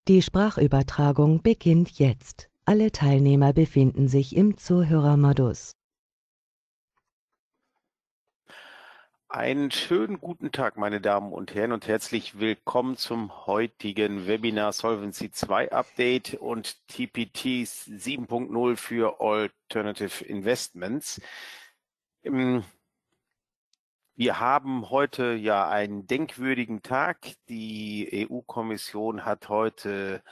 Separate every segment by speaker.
Speaker 1: Die Sprachübertragung beginnt jetzt. Alle Teilnehmer befinden sich im Zuhörermodus.
Speaker 2: Einen schönen guten Tag, meine Damen und Herren, und herzlich willkommen zum heutigen Webinar Solvency 2 Update und TPT 7.0 für Alternative Investments. Wir haben heute ja einen denkwürdigen Tag. Die EU-Kommission hat heute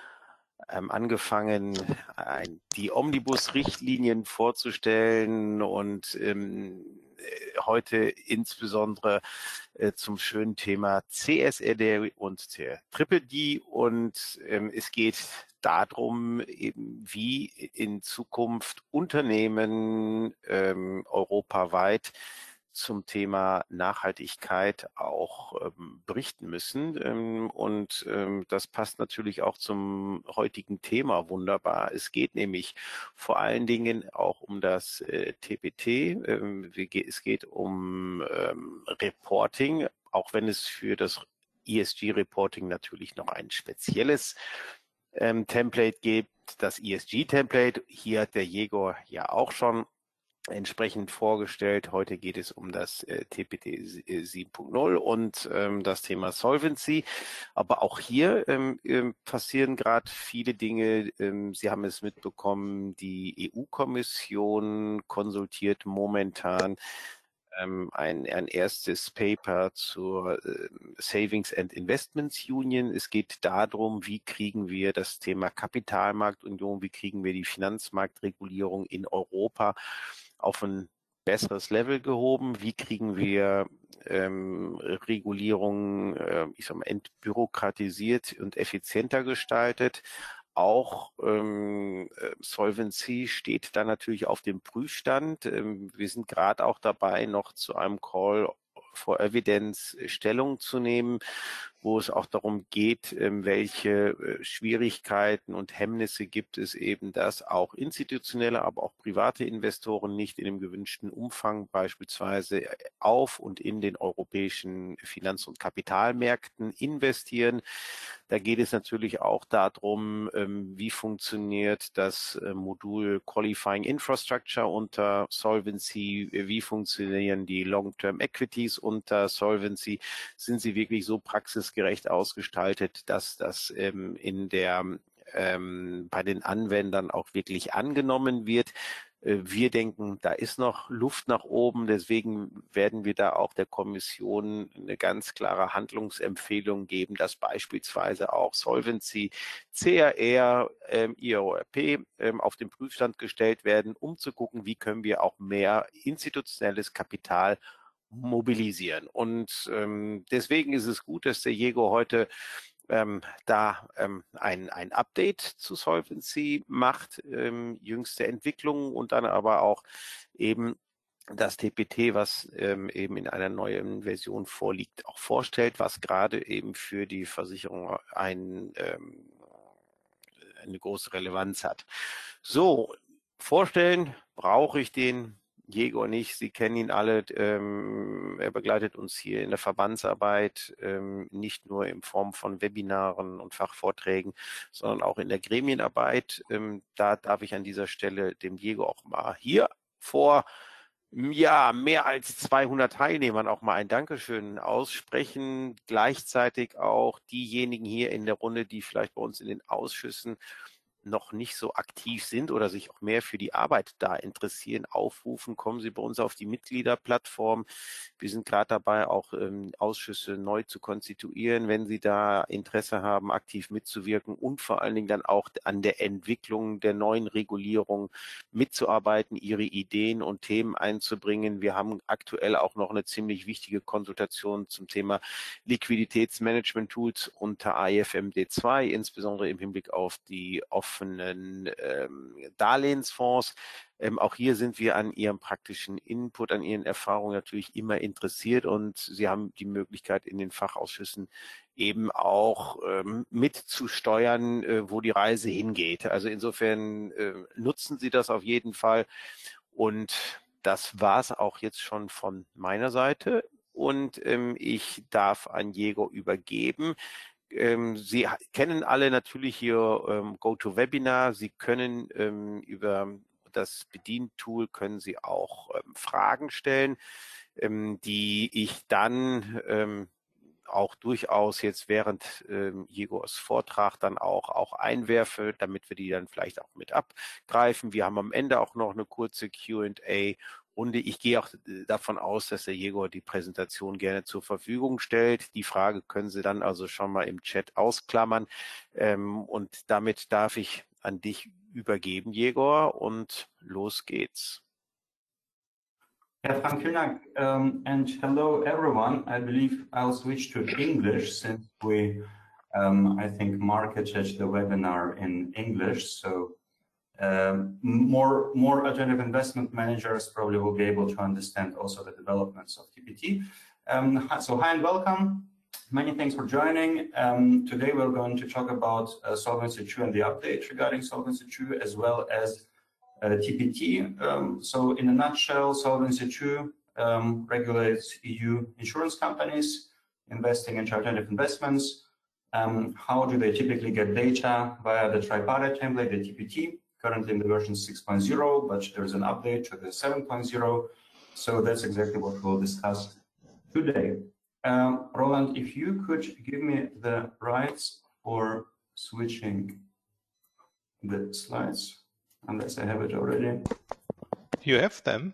Speaker 2: angefangen, die Omnibus-Richtlinien vorzustellen und heute insbesondere zum schönen Thema CSRD und der TPT. Und es geht darum, eben wie in Zukunft Unternehmen europaweit zum Thema Nachhaltigkeit auch berichten müssen. Das passt natürlich auch zum heutigen Thema wunderbar. Es geht nämlich vor allen Dingen auch um das TPT. Es geht um Reporting, auch wenn es für das ESG-Reporting natürlich noch ein spezielles Template gibt, das ESG-Template. Hier hat der Jegor ja auch schon entsprechend vorgestellt. Heute geht es um das TPT 7.0 und das Thema Solvency. Aber auch hier passieren gerade viele Dinge. Sie haben es mitbekommen, die EU-Kommission konsultiert momentan ein erstes Paper zur Savings and Investments Union. Es geht darum, wie kriegen wir das Thema Kapitalmarktunion, wie kriegen wir die Finanzmarktregulierung in Europa auf ein besseres Level gehoben, wie kriegen wir Regulierung, ich sag mal, entbürokratisiert und effizienter gestaltet. Auch Solvency steht da natürlich auf dem Prüfstand. Wir sind gerade auch dabei, noch zu einem Call for Evidence Stellung zu nehmen, wo es auch darum geht, welche Schwierigkeiten und Hemmnisse gibt es eben, dass auch institutionelle, aber auch private Investoren nicht in dem gewünschten Umfang beispielsweise auf und in den europäischen Finanz- und Kapitalmärkten investieren. Da geht es natürlich auch darum, wie funktioniert das Modul Qualifying Infrastructure unter Solvency, wie funktionieren die Long-Term Equities unter Solvency, sind sie wirklich so praxisgerecht ausgestaltet, dass das bei den Anwendern auch wirklich angenommen wird. Wir denken, da ist noch Luft nach oben. Deswegen werden wir da auch der Kommission eine ganz klare Handlungsempfehlung geben, dass beispielsweise auch Solvency, CRR, IORP auf den Prüfstand gestellt werden, um zu gucken, wie können wir auch mehr institutionelles Kapital mobilisieren. Und deswegen ist es gut, dass der Jegor heute ein Update zu Solvency macht, jüngste Entwicklungen und dann aber auch eben das TPT, was eben in einer neuen Version vorliegt, auch vorstellt, was gerade eben für die Versicherung eine große Relevanz hat. So, vorstellen brauche ich den Jegor nicht. Sie kennen ihn alle. Er begleitet uns hier in der Verbandsarbeit, nicht nur in Form von Webinaren und Fachvorträgen, sondern auch in der Gremienarbeit. Da darf ich an dieser Stelle dem Jegor auch mal hier vor mehr als 200 Teilnehmern auch mal ein Dankeschön aussprechen. Gleichzeitig auch diejenigen hier in der Runde, die vielleicht bei uns in den Ausschüssen noch nicht so aktiv sind oder sich auch mehr für die Arbeit da interessieren, aufrufen, kommen Sie bei uns auf die Mitgliederplattform. Wir sind gerade dabei, auch Ausschüsse neu zu konstituieren, wenn Sie da Interesse haben, aktiv mitzuwirken und vor allen Dingen dann auch an der Entwicklung der neuen Regulierung mitzuarbeiten, Ihre Ideen und Themen einzubringen. Wir haben aktuell auch noch eine ziemlich wichtige Konsultation zum Thema Liquiditätsmanagement-Tools unter AIFMD2, insbesondere im Hinblick auf die offenen Darlehensfonds. Auch hier sind wir an Ihrem praktischen Input, an Ihren Erfahrungen natürlich immer interessiert und Sie haben die Möglichkeit in den Fachausschüssen eben auch mitzusteuern, wo die Reise hingeht. Also insofern nutzen Sie das auf jeden Fall und das war es auch jetzt schon von meiner Seite und ich darf an Jegor übergeben. Sie kennen alle natürlich hier GoToWebinar. Sie können über das Bedientool können Sie auch Fragen stellen, die ich dann auch durchaus jetzt während Jegors Vortrag dann auch einwerfe, damit wir die dann vielleicht auch mit abgreifen. Wir haben am Ende auch noch eine kurze Q&A-Runde. Ich gehe auch davon aus, dass der Jegor die Präsentation gerne zur Verfügung stellt. Die Frage können Sie dann also schon mal im Chat ausklammern. Und damit darf ich an dich übergeben, Jegor, und los geht's.
Speaker 3: Yeah, Frank, vielen Dank. And hello, everyone. I believe I'll switch to English since we, I think, marketed the webinar in English. So more alternative investment managers probably will be able to understand also the developments of TPT. So hi and welcome. Many thanks for joining. Today we're going to talk about Solvency II and the update regarding Solvency II, as well as TPT. So in a nutshell, Solvency II regulates EU insurance companies investing in alternative investments. How do they typically get data? Via the tripartite template, the TPT, currently in the version 6.0, but there's an update to the 7.0. So that's exactly what we'll discuss today. Roland, if you could give me the rights for switching the slides. Unless I have it already.
Speaker 4: You have them.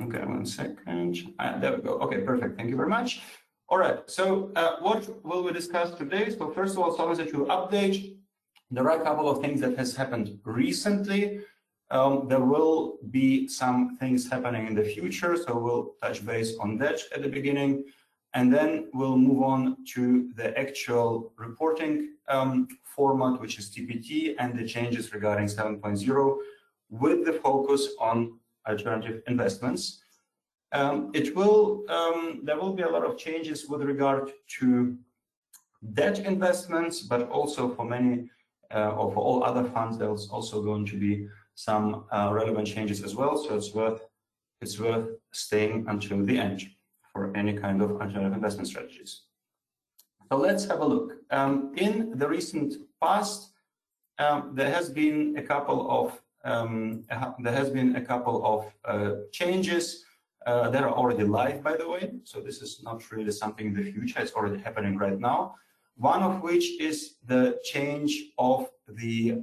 Speaker 3: Okay, 1 second. There we go. Okay, perfect. Thank you very much. All right. So what will we discuss today? So first of all, Solvency II update. There are a couple of things that has happened recently. There will be some things happening in the future. So we'll touch base on that at the beginning. And then we'll move on to the actual reporting format, which is TPT, and the changes regarding 7.0, with the focus on alternative investments. There will be a lot of changes with regard to debt investments, but also for many or for all other funds, there's also going to be some relevant changes as well. So it's worth staying until the end for any kind of alternative investment strategies. So let's have a look. In the recent past, there has been a couple of changes that are already live, by the way. So this is not really something in the future; it's already happening right now. One of which is the change of the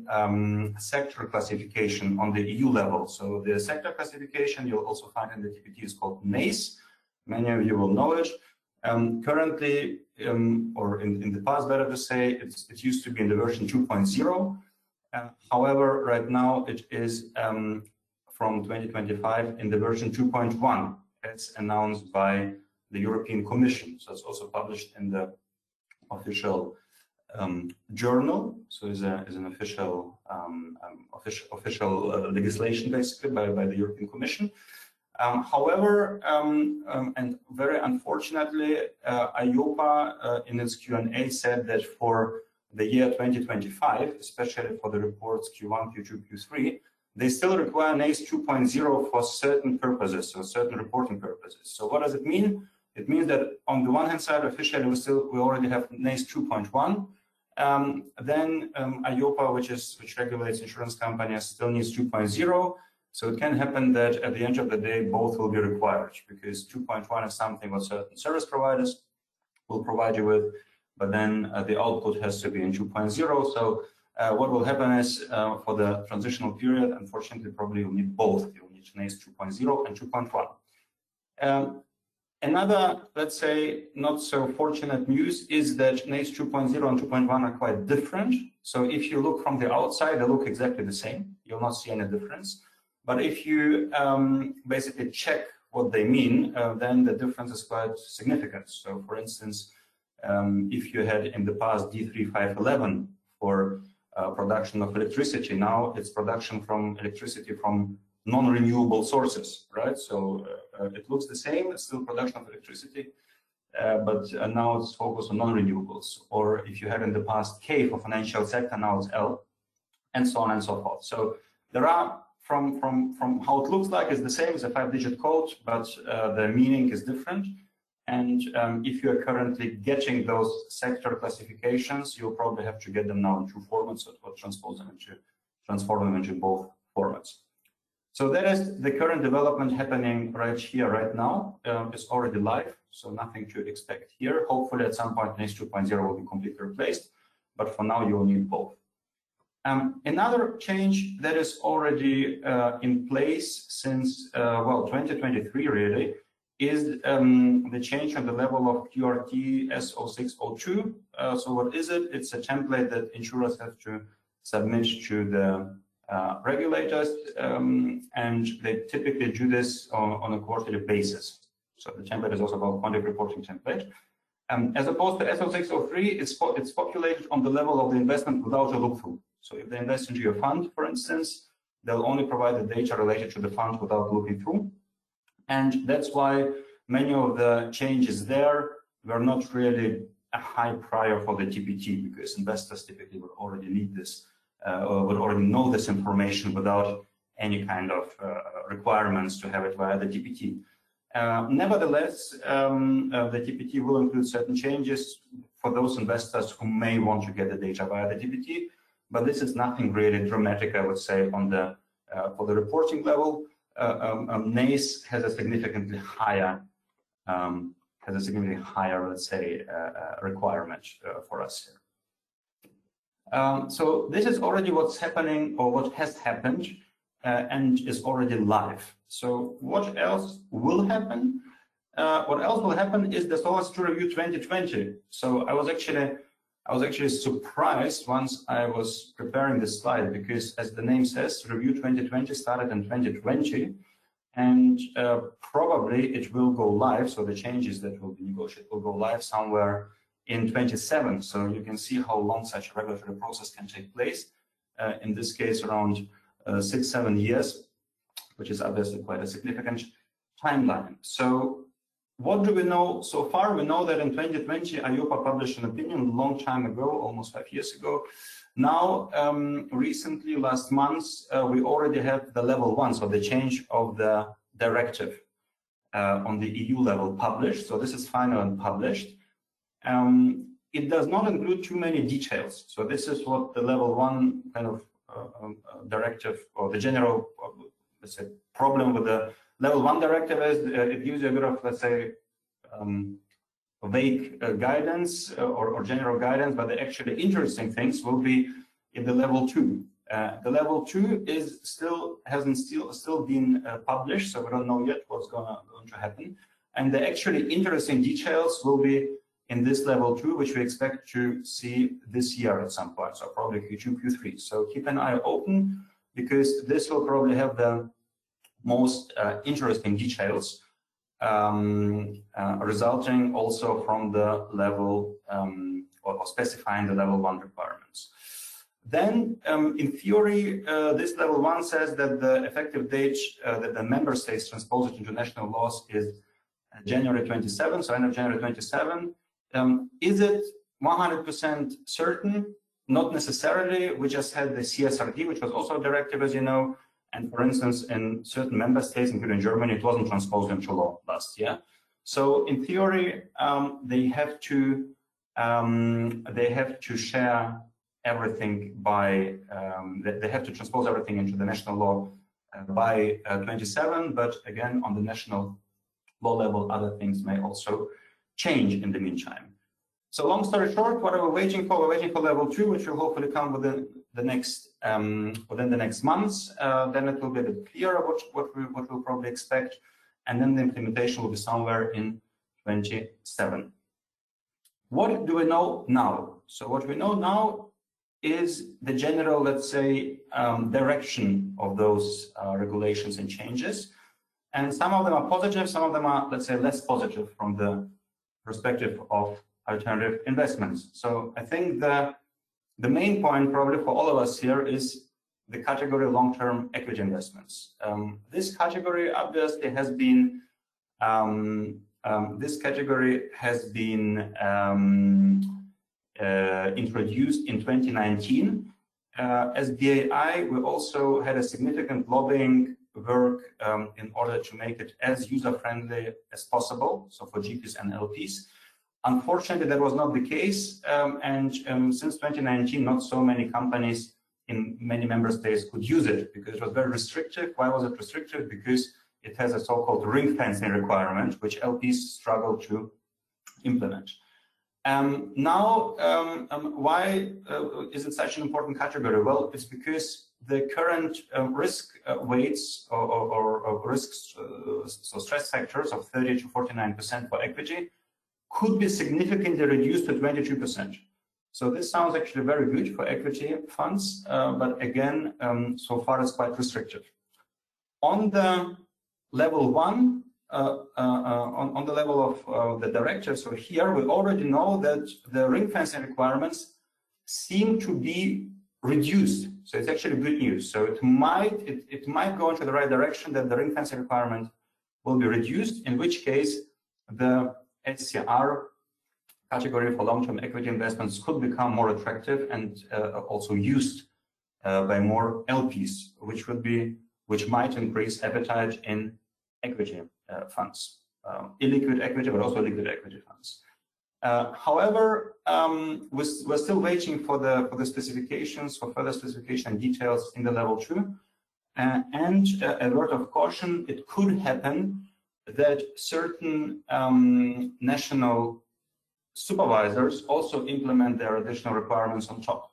Speaker 3: sector classification on the EU level. So the sector classification you'll also find in the TPT is called NACE. Many of you will know it. Currently, or in the past, better to say, it used to be in the version 2.0. However, right now it is from 2025 in the version 2.1, as announced by the European Commission. So it's also published in the official journal. So it's an official legislation, basically, by the European Commission. However, and very unfortunately, EIOPA in its Q&A said that for the year 2025, especially for the reports Q1, Q2, Q3, they still require NACE 2.0 for certain purposes, so certain reporting purposes. So what does it mean? It means that on the one hand side, officially we already have NACE 2.1. Then EIOPA, which regulates insurance companies, still needs 2.0. So it can happen that at the end of the day, both will be required, because 2.1 is something what certain service providers will provide you with, but then the output has to be in 2.0. So what will happen is for the transitional period, unfortunately, probably you'll need both. You'll need NACE 2.0 and 2.1. Another, let's say, not so fortunate news is that NACE 2.0 and 2.1 are quite different. So if you look from the outside, they look exactly the same. You'll not see any difference. But if you basically check what they mean, then the difference is quite significant. So for instance, if you had in the past D3511 for production of electricity, now it's production from electricity from non-renewable sources, right? So it looks the same, it's still production of electricity, but now it's focused on non-renewables. Or if you had in the past K for financial sector, now it's L, and so on and so forth. So there are, from how it looks like, it's the same as a 5-digit code, but the meaning is different. And if you are currently getting those sector classifications, you'll probably have to get them now in two formats, so it will transform them into both formats. So that is the current development happening right here, right now. It's already live, so nothing to expect here. Hopefully at some point NACE 2.0 will be completely replaced, but for now you will need both. Another change that is already in place since, well, 2023 really, is the change on the level of QRT S0602. So what is it? It's a template that insurers have to submit to the regulators, and they typically do this on a quarterly basis. So the template is also called conduct reporting template. As opposed to S0603, it's populated on the level of the investment without a look-through. So if they invest into your fund, for instance, they'll only provide the data related to the fund without looking through. And that's why many of the changes there were not really a high prior for the TPT, because investors typically would already need this, or would already know this information without any kind of requirements to have it via the TPT. Nevertheless, the TPT will include certain changes for those investors who may want to get the data via the TPT, but this is nothing really dramatic, I would say, on the for the reporting level. NACE has a significantly higher, let's say, requirement for us here. So this is already what's happening, or what has happened, and is already live. So what else will happen? What else will happen is the Solvency II Review 2020. So I was actually surprised once I was preparing this slide, because as the name says, Review 2020 started in 2020, and probably it will go live. So the changes that will be negotiated will go live somewhere in 27. So you can see how long such a regulatory process can take place. In this case, around 6-7 years, which is obviously quite a significant timeline. So what do we know so far? We know that in 2020, EIOPA published an opinion a long time ago, almost 5 years ago. Now, recently, last month, we already have the level 1, so the change of the directive on the EU level published. So this is final and published. It does not include too many details. So this is what the level 1 kind of directive, or the general, let's say, problem with the level 1 directive is. It gives you a bit of, let's say, vague guidance or general guidance, but the actually interesting things will be in the level 2. The level 2 is hasn't been published, so we don't know yet what's going to happen. And the actually interesting details will be in this level 2, which we expect to see this year at some point, so probably Q2, Q3. So keep an eye open, because this will probably have the most interesting details, resulting also from the level or specifying the level 1 requirements. Then, in theory, this level 1 says that the effective date that the member states transpose it into national laws is January 27, so end of January 27. Is it 100% certain? Not necessarily. We just had the CSRD, which was also a directive, as you know. And for instance, in certain member states, including Germany, it wasn't transposed into law last year. So in theory, they have to share everything by, they have to transpose everything into the national law by 27. But again, on the national law level, other things may also change in the meantime. So long story short, what are we waiting for? We're waiting for level 2, which will hopefully come within the next months. Then it will be a bit clearer what we'll probably expect, and then the implementation will be somewhere in 27. What do we know now? So what we know now is the general, let's say, direction of those regulations and changes, and some of them are positive, some of them are, let's say, less positive from the perspective of alternative investments. So I think the main point probably for all of us here is the category long-term equity investments. This category obviously has been introduced in 2019. As BAI, we also had a significant lobbying work in order to make it as user-friendly as possible, so for GPs and LPs. Unfortunately, that was not the case, and since 2019, not so many companies in many member states could use it because it was very restrictive. Why was it restrictive? Because it has a so-called ring fencing requirement, which LPs struggle to implement. Why is it such an important category? Well, it's because the current risk weights or risks, so stress factors of 30 to 49% for equity could be significantly reduced to 22%. So this sounds actually very good for equity funds, but again, so far it's quite restrictive. On the level one, on the level of the director, so here we already know that the ring fencing requirements seem to be reduced. So it's actually good news. So it might go into the right direction, that the ring fencing requirement will be reduced, in which case the SCR category for long-term equity investments could become more attractive and also used by more LPs, which might increase appetite in equity funds, illiquid equity, but also liquid equity funds. However, we're still waiting for the specifications, for further specification and details in the level 2. And a word of caution, it could happen that certain national supervisors also implement their additional requirements on top,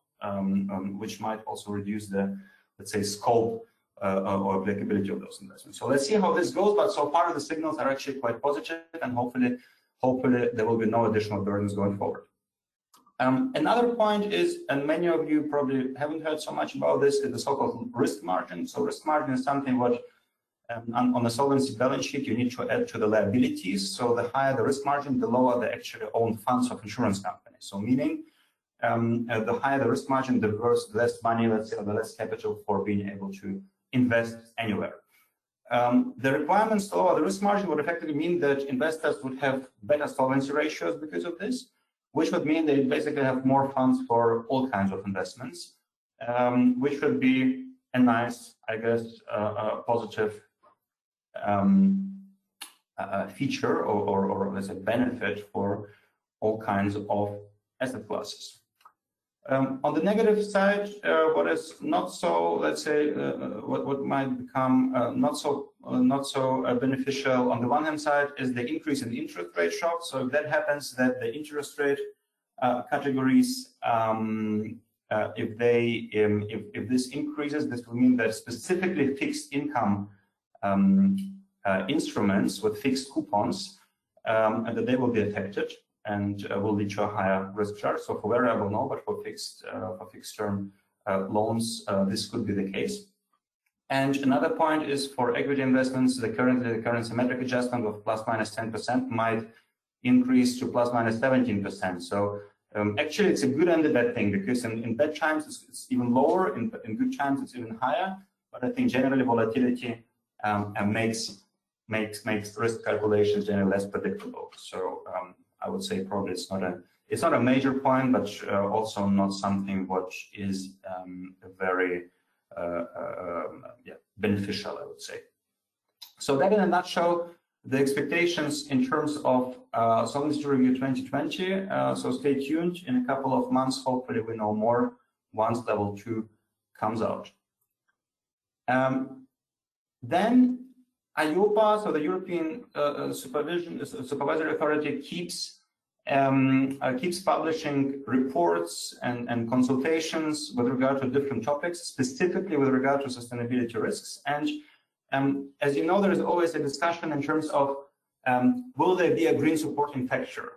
Speaker 3: which might also reduce the, let's say, scope or applicability of those investments. So let's see how this goes, but so far the signals are actually quite positive, and hopefully there will be no additional burdens going forward. Another point is, and many of you probably haven't heard so much about this, is the so-called risk margin. So risk margin is something what on the solvency balance sheet you need to add to the liabilities. So the higher the risk margin, the lower the actually owned funds of insurance companies. So meaning the higher the risk margin, the less money, let's say, the less capital for being able to invest anywhere. The requirements to lower the risk margin would effectively mean that investors would have better solvency ratios because of this, which would mean they basically have more funds for all kinds of investments, which would be a nice, I guess, positive feature or let's say benefit for all kinds of asset classes. On the negative side, what is not so, let's say, what might become not so beneficial on the one hand side is the increase in the interest rate shock. So if that happens, that the interest rate categories, if this increases, this will mean that specifically fixed income instruments with fixed coupons, and that they will be affected and will lead to a higher risk charge. So for variable, no, but for fixed term loans, this could be the case. And another point is for equity investments, the current symmetric adjustment of plus minus 10% might increase to plus minus 17%. So actually, it's a good and a bad thing, because in bad times it's even lower, in good times it's even higher. But I think generally volatility makes risk calculations generally less predictable. So I would say probably it's not a major point, but also not something which is very beneficial, I would say. So that in a nutshell, the expectations in terms of Solvency Review 2020. So stay tuned. In a couple of months, hopefully we know more once level 2 comes out. Then EIOPA, so the European Supervisory Authority, keeps publishing reports and consultations with regard to different topics, specifically with regard to sustainability risks. And as you know, there is always a discussion in terms of will there be a green supporting factor,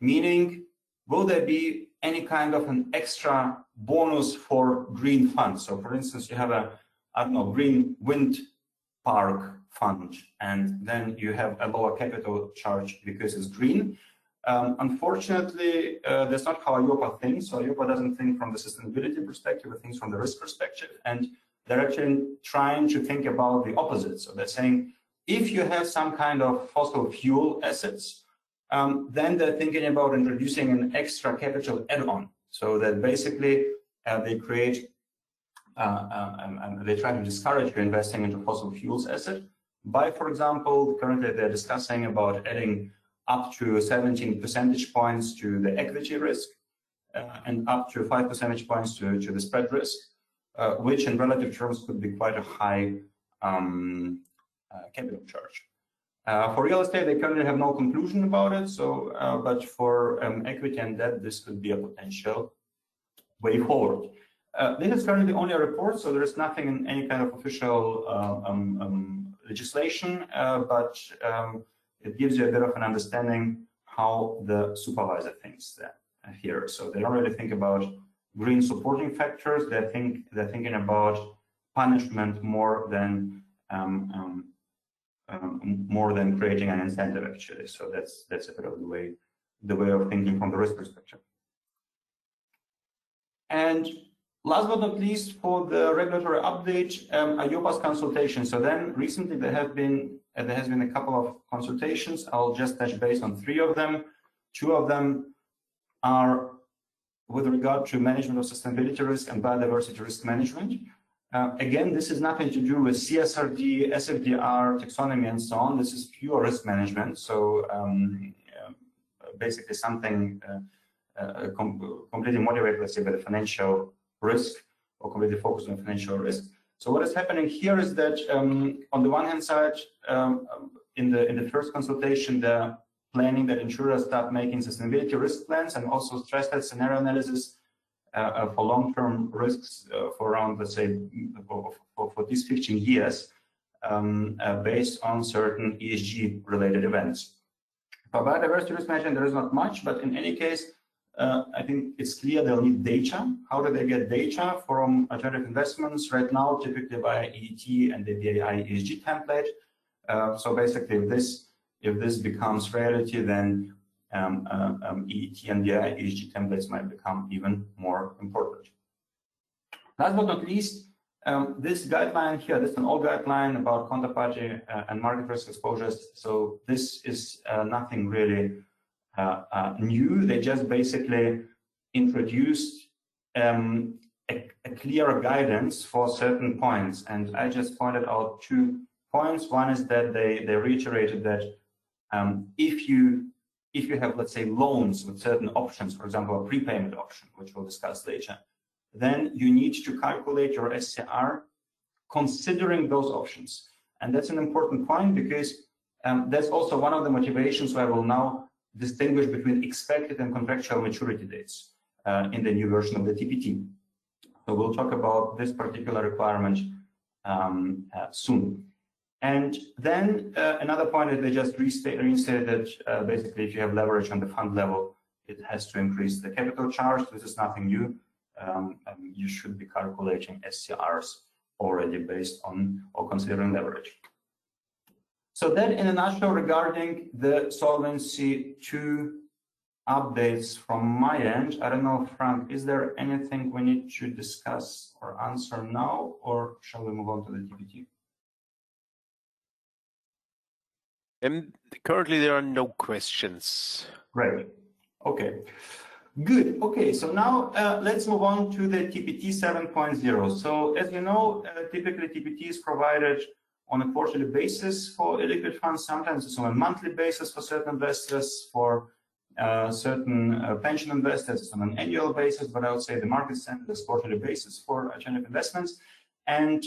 Speaker 3: meaning will there be any kind of an extra bonus for green funds? So for instance, you have a, I don't know, green wind park fund, and then you have a lower capital charge because it's green. Unfortunately, that's not how EIOPA thinks. So EIOPA doesn't think from the sustainability perspective, it thinks from the risk perspective. And they're actually trying to think about the opposite. So they're saying, if you have some kind of fossil fuel assets, then they're thinking about introducing an extra capital add-on. So that basically they create they try to discourage you investing into fossil fuels asset by, for example, currently they're discussing about adding up to 17 percentage points to the equity risk and up to 5 percentage points to the spread risk, which in relative terms could be quite a high capital charge. For real estate, they currently have no conclusion about it. So, but for equity and debt, this could be a potential way forward. This is currently only a report, so there is nothing in any kind of official legislation, but it gives you a bit of an understanding how the supervisor thinks that here. So they don't really think about green supporting factors. They're thinking about punishment more than creating an incentive, actually. So that's a bit of the way of thinking from the risk perspective. And last but not least, for the regulatory update, EIOPA's consultation. So then recently there has been a couple of consultations. I'll just touch base on 3 of them. 2 of them are with regard to management of sustainability risk and biodiversity risk management. Again, this is nothing to do with CSRD, SFDR, taxonomy, and so on. This is pure risk management. So basically something completely motivated, let's say, by the financial risk, or completely focused on financial risk. So what is happening here is that on the one hand side, in the first consultation, they're planning that insurers start making sustainability risk plans and also stress test scenario analysis for long-term risks for around, let's say, for these 15 years based on certain ESG-related events. For biodiversity risk management, there is not much, but in any case, I think it's clear they'll need data. How do they get data from alternative investments? Right now, typically via EET and the BAI ESG template. So basically, if this becomes reality, then EET and BAI ESG templates might become even more important. Last but not least, this guideline here, this is an old guideline about counterparty and market risk exposures. So this is nothing really new. They just basically introduced a clearer guidance for certain points. And I just pointed out 2 points. One is that they reiterated that if you have, let's say, loans with certain options, for example, a prepayment option, which we'll discuss later, then you need to calculate your SCR considering those options. And that's an important point because that's also one of the motivations why we'll now distinguish between expected and contractual maturity dates in the new version of the TPT. So we'll talk about this particular requirement soon. And then another point is they just reinstated that basically if you have leverage on the fund level, it has to increase the capital charge. This is nothing new. You should be calculating SCRs already based on or considering leverage. So that in a nutshell regarding the Solvency II updates from my end. I don't know, Frank, is there anything we need to discuss or answer now, or shall we move on to the TPT?
Speaker 2: Currently, there are no questions.
Speaker 3: Great. Okay. Good. Okay. So now let's move on to the TPT 7.0. So as you know, typically TPT is provided on a quarterly basis for illiquid funds. Sometimes it's on a monthly basis for certain investors. For certain pension investors, it's on an annual basis. But I would say the market standard is quarterly basis for alternative investments. And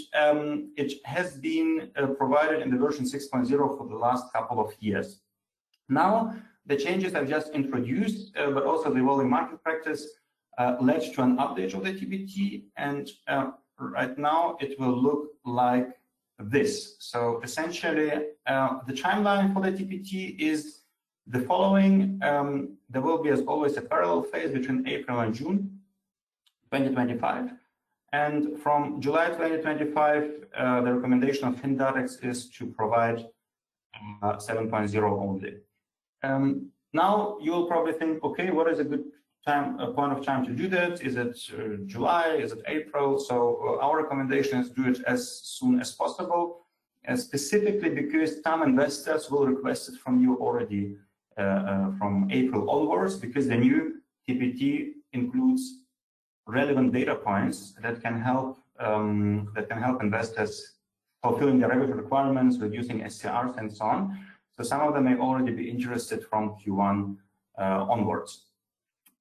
Speaker 3: it has been provided in the version 6.0 for the last couple of years. Now, the changes I've just introduced, but also the evolving market practice, led to an update of the TPT. And right now, it will look like this. So essentially, the timeline for the TPT is the following. There will be, as always, a parallel phase between April and June 2025. And from July 2025, the recommendation of FinDatex is to provide 7.0 only. Now you'll probably think, okay, what is a good point of time to do that? Is it July? Is it April? So our recommendation is do it as soon as possible, specifically because some investors will request it from you already from April onwards, because the new TPT includes relevant data points that can help that can help investors fulfilling their regulatory requirements, reducing SCRs, and so on. So some of them may already be interested from Q1 onwards.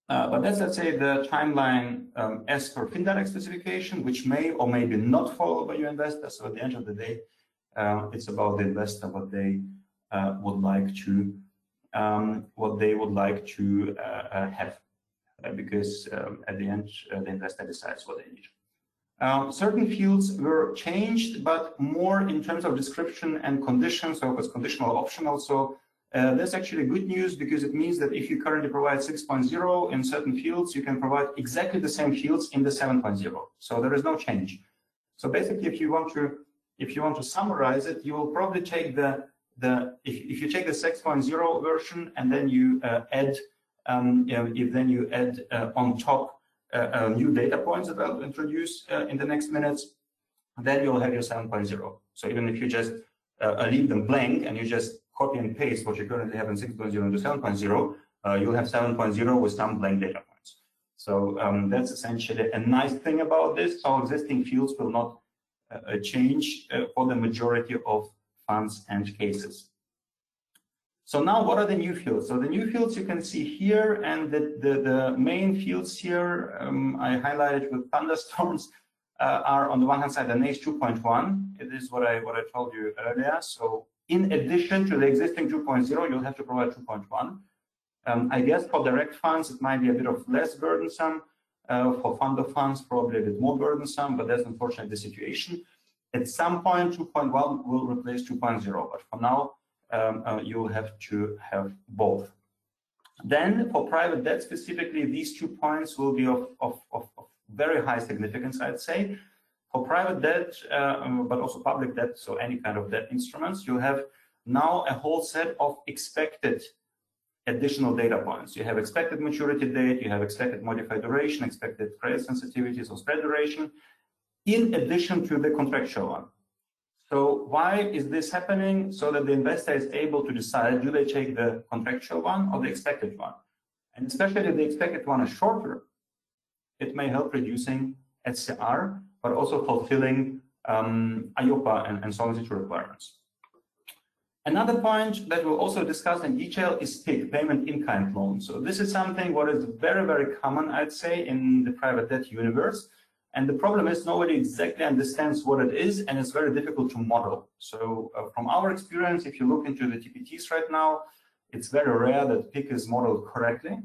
Speaker 3: But that's, let's say, the timeline as per FinDirect specification, which may or may be not followed by your investors. So at the end of the day, it's about the investor, what they would like to have, because at the end, the investor decides what they need. Certain fields were changed, but more in terms of description and conditions, so it was conditional optional. So that's actually good news, because it means that if you currently provide 6.0 in certain fields, you can provide exactly the same fields in the 7.0. So there is no change. So basically, if you want to summarize it, you will probably take if you take the 6.0 version and then you add on top new data points that I'll introduce in the next minutes, then you'll have your 7.0. So even if you just leave them blank and you just copy and paste what you currently have in 6.0 into 7.0, you'll have 7.0 with some blank data points. So that's essentially a nice thing about this. So existing fields will not change for the majority of funds and cases. So now, what are the new fields? So the new fields you can see here, and the main fields here I highlighted with thunderstorms are on the one hand side the NACE 2.1. It is what I told you earlier. So in addition to the existing 2.0, you'll have to provide 2.1. I guess for direct funds it might be a bit of less burdensome. For fund of funds, probably a bit more burdensome, but that's unfortunately the situation. At some point, 2.1 will replace 2.0, but for now, you'll have to have both. Then for private debt specifically, these 2 points will be of very high significance, I'd say. For private debt, but also public debt, so any kind of debt instruments, you have now a whole set of expected additional data points. You have expected maturity date, you have expected modified duration, expected credit sensitivities or spread duration, in addition to the contractual one. So why is this happening? So that the investor is able to decide, do they take the contractual one or the expected one? And especially if the expected one is shorter, it may help reducing SCR, but also fulfilling IOPA and Solvency II requirements. Another point that we'll also discuss in detail is PIK, payment in kind loan. So this is something what is very, very common, I'd say, in the private debt universe. And the problem is nobody exactly understands what it is, and it's very difficult to model. So from our experience, if you look into the TPTs right now, it's very rare that PIK is modeled correctly.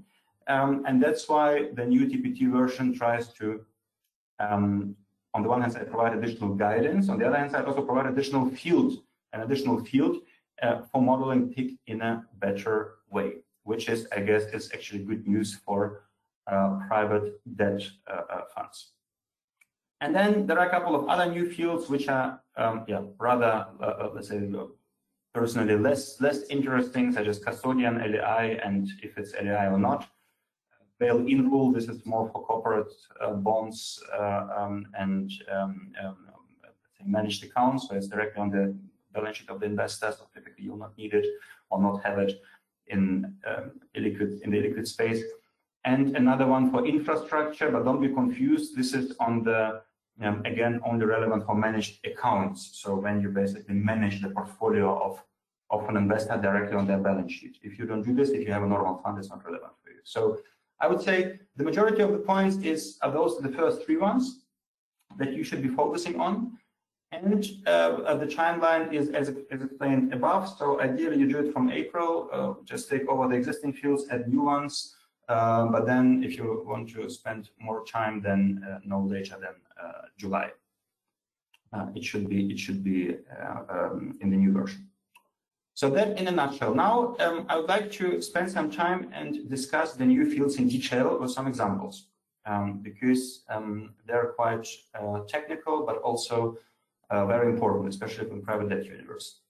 Speaker 3: And that's why the new TPT version tries to, on the one hand side, provide additional guidance. On the other hand side, also provide an additional field for modeling PIK in a better way, which is, I guess, is actually good news for private debt funds. And then there are a couple of other new fields which are, rather, let's say, personally less interesting, such as custodian, LAI, and if it's LAI or not. Bail-in rule, this is more for corporate bonds and managed accounts, so it's directly on the balance sheet of the investor, so typically you'll not need it or not have it in the illiquid space. And another one for infrastructure, but don't be confused, this is on the, again, only relevant for managed accounts. So when you basically manage the portfolio of an investor directly on their balance sheet. If you don't do this, if you have a normal fund, it's not relevant for you. So I would say the majority of the points are those the first three ones that you should be focusing on. And the timeline is as explained above. So ideally you do it from April, just take over the existing fields, add new ones. But then if you want to spend more time, then no later than July. It should be in the new version. So that in a nutshell. Now I would like to spend some time and discuss the new fields in detail with some examples, because they're quite technical, but also very important, especially in private debt universe.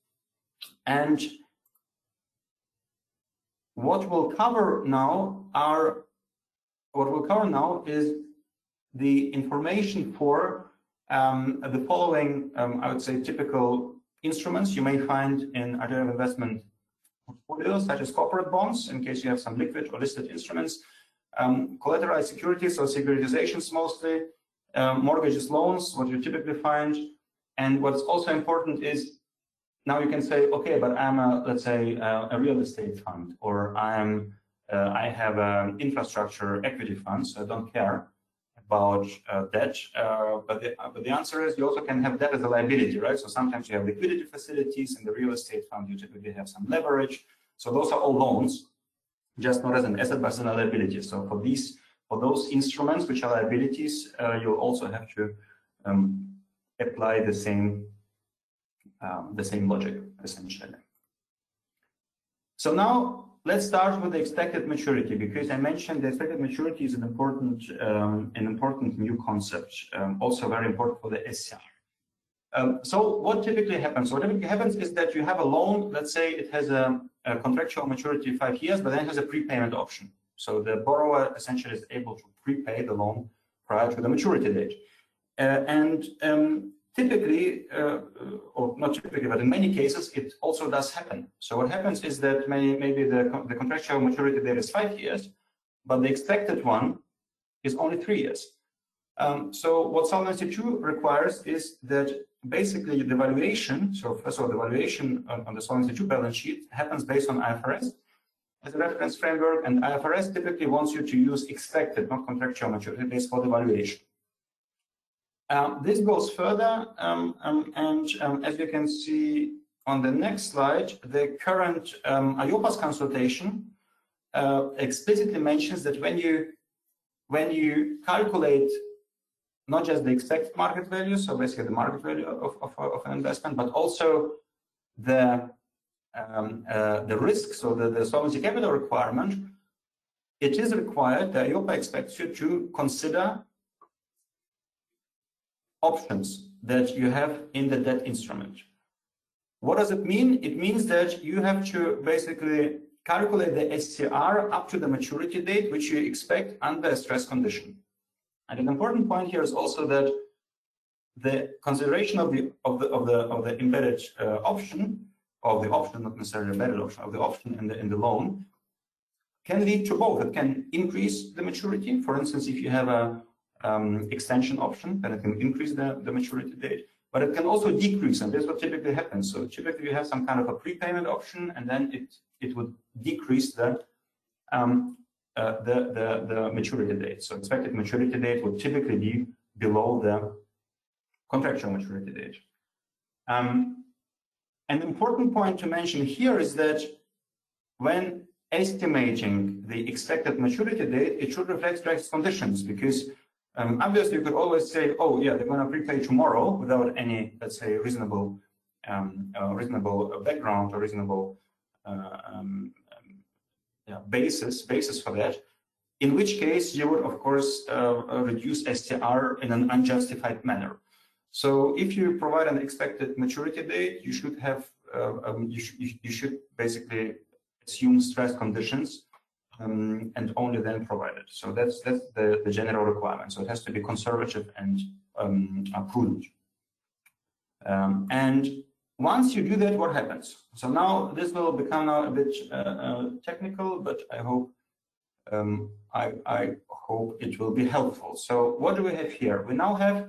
Speaker 3: And what we'll cover now is the information for the following, I would say, typical instruments you may find in alternative investment portfolios, such as corporate bonds, in case you have some liquid or listed instruments, collateralized securities or securitizations mostly, mortgages, loans, what you typically find. And what's also important is now you can say, okay, but I'm let's say a real estate fund, or I have an infrastructure equity fund, so I don't care about debt. But the answer is you also can have debt as a liability, right? So sometimes you have liquidity facilities. In the real estate fund, you typically have some leverage. So those are all loans, just not as an asset, but as a liability. So for those instruments which are liabilities, you'll also have to apply the same logic, essentially. So now let's start with the expected maturity, because I mentioned the expected maturity is an important new concept, also very important for the SCR. So what typically happens? What typically happens is that you have a loan. Let's say it has a contractual maturity 5 years, but then it has a prepayment option. So the borrower essentially is able to prepay the loan prior to the maturity date. Typically, or not typically, but in many cases, it also does happen. So what happens is that maybe the contractual maturity date is 5 years, but the expected one is only 3 years. So what Solvency II requires is that basically the valuation, so first of all, the valuation on the Solvency II balance sheet happens based on IFRS as a reference framework, and IFRS typically wants you to use expected, not contractual maturity dates for the valuation. This goes further, as you can see on the next slide, the current IOPA's consultation explicitly mentions that when you calculate not just the expected market value, so basically the market value of an investment, but also the risk, so the solvency capital requirement, it is required, the IOPA expects you to consider options that you have in the debt instrument. What does it mean? It means that you have to basically calculate the SCR up to the maturity date, which you expect under a stress condition. And an important point here is also that the consideration of the embedded option, not necessarily embedded option, of the option in the loan, can lead to both. It can increase the maturity. For instance, if you have a extension option, then it can increase the maturity date, but it can also decrease, and that's what typically happens. So typically you have some kind of a prepayment option, and then it would decrease the maturity date. So expected maturity date would typically be below the contractual maturity date. An important point to mention here is that when estimating the expected maturity date, it should reflect stress conditions, because obviously you could always say, oh yeah, they're going to prepay tomorrow without any, let's say, reasonable background or reasonable basis for that, in which case you would of course reduce STR in an unjustified manner. So if you provide an expected maturity date, you should have you should basically assume stress conditions and only then provide it. So that's the general requirement. So it has to be conservative and prudent. And once you do that, what happens? So now this will become a bit technical, but I hope it will be helpful. So what do we have here? We now have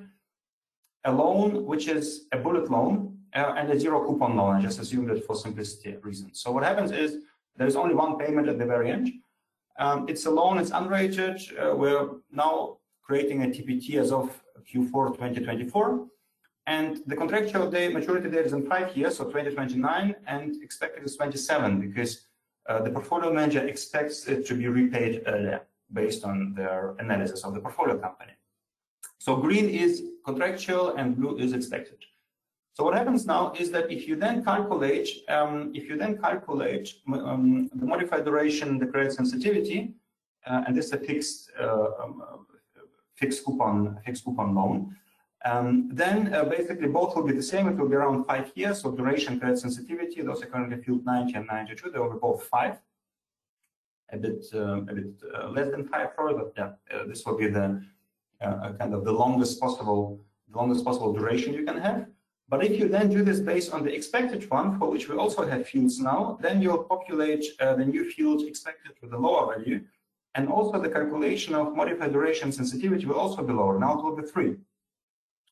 Speaker 3: a loan which is a bullet loan and a zero coupon loan. I just assumed it for simplicity reasons. So what happens is there's only one payment at the very end. It's a loan, it's unrated. We're now creating a TPT as of Q4 2024. And the contractual maturity date is in 5 years, so 2029, and expected is 27, because the portfolio manager expects it to be repaid earlier based on their analysis of the portfolio company. So green is contractual and blue is expected. So what happens now is that if you then calculate, the modified duration, the credit sensitivity, and this is a fixed coupon loan, then basically both will be the same. It will be around 5 years. So duration, credit sensitivity, those are currently field 90 and 92. They will be both 5, a bit less than 5 probably, but yeah, this will be the kind of the longest possible duration you can have. But if you then do this based on the expected one, for which we also have fields now, then you'll populate the new field expected with a lower value, And also the calculation of modified duration sensitivity will also be lower. Now it will be 3.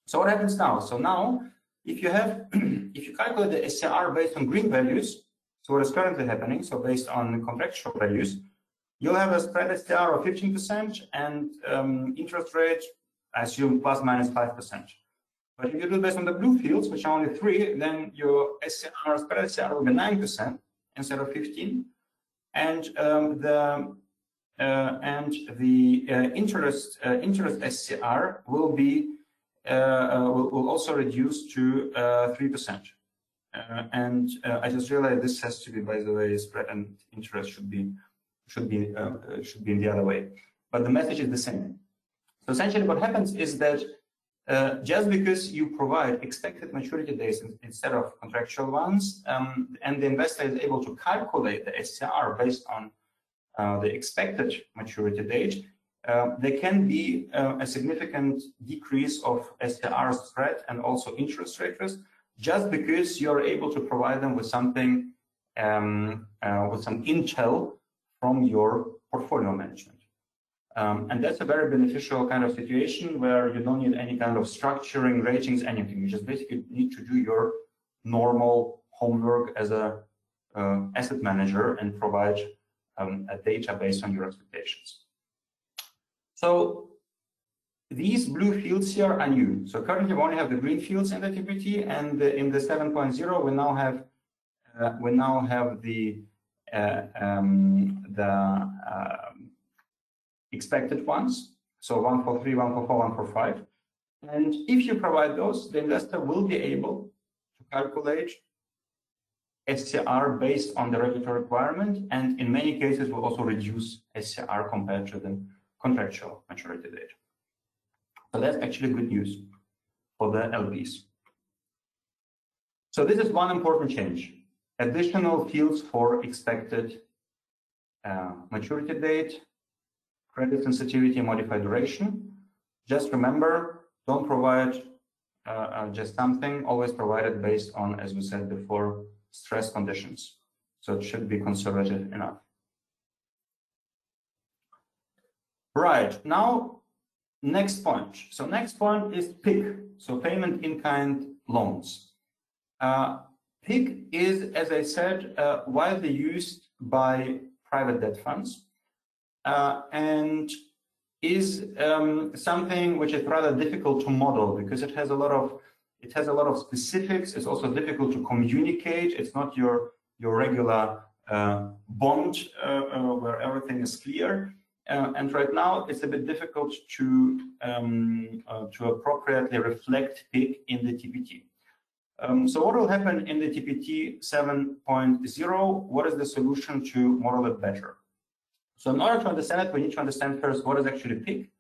Speaker 3: So what happens now? So now, if you have, if you calculate the SCR based on green values, so what is currently happening, so based on contractual values, you'll have a spread SCR of 15% and interest rate, I assume, plus minus 5%. But if you do based on the blue fields, which are only 3, then your SCR, spread SCR will be 9% instead of 15, and the interest SCR will be will also reduce to 3%. And I just realized this has to be, by the way, spread and interest should be in the other way. But the message is the same. So essentially, what happens is that just because you provide expected maturity dates instead of contractual ones, and the investor is able to calculate the SCR based on the expected maturity date, there can be a significant decrease of SCR spread and also interest rate risk, just because you're able to provide them with something, with some intel from your portfolio management. And that's a very beneficial kind of situation where you don't need any kind of structuring, ratings, anything. You just basically need to do your normal homework as a asset manager and provide a data based on your expectations. So these blue fields here are new. So currently we only have the green fields in the TPT, and in the 7.0 we now have the expected ones. So 143, 144, 145. And if you provide those, the investor will be able to calculate SCR based on the regulatory requirement, and in many cases will also reduce SCR compared to the contractual maturity date. So that's actually good news for the LPs. So this is one important change. Additional fields for expected maturity date, credit sensitivity, modified duration. Just remember, don't provide just something, always provide it based on, as we said before, stress conditions. So it should be conservative enough. Right, now, next point. So next point is PIK, so payment in kind loans. PIK is, as I said, widely used by private debt funds and is something which is rather difficult to model because it has a lot of specifics. It's also difficult to communicate. It's not your regular bond where everything is clear. And right now, it's a bit difficult to appropriately reflect PIK in the TPT. So what will happen in the TPT 7.0? What is the solution to model it better? So in order to understand it, we need to understand first what is actually PIK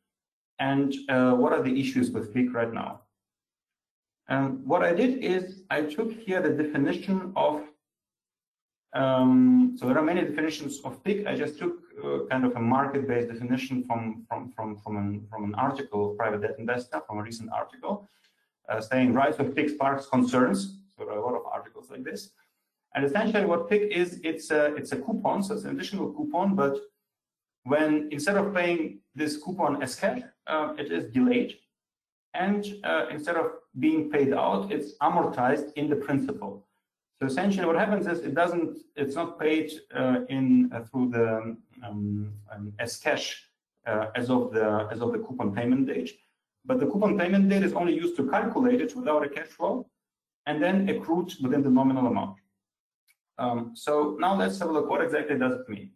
Speaker 3: and what are the issues with PIK right now. What I did is I took here the definition of, so there are many definitions of PIK. I just took kind of a market-based definition from an article of Private Debt Investor, from a recent article, saying rise of PIK sparks concerns. So there are a lot of articles like this. And essentially what PIK is, it's a coupon, so it's an additional coupon, but when instead of paying this coupon as cash, it is delayed. And instead of being paid out, it's amortized in the principal. So essentially, what happens is it's not paid through the as cash as of the coupon payment date, but the coupon payment date is only used to calculate it without a cash flow, and then accrued within the nominal amount. So now let's have a look. What exactly does it mean?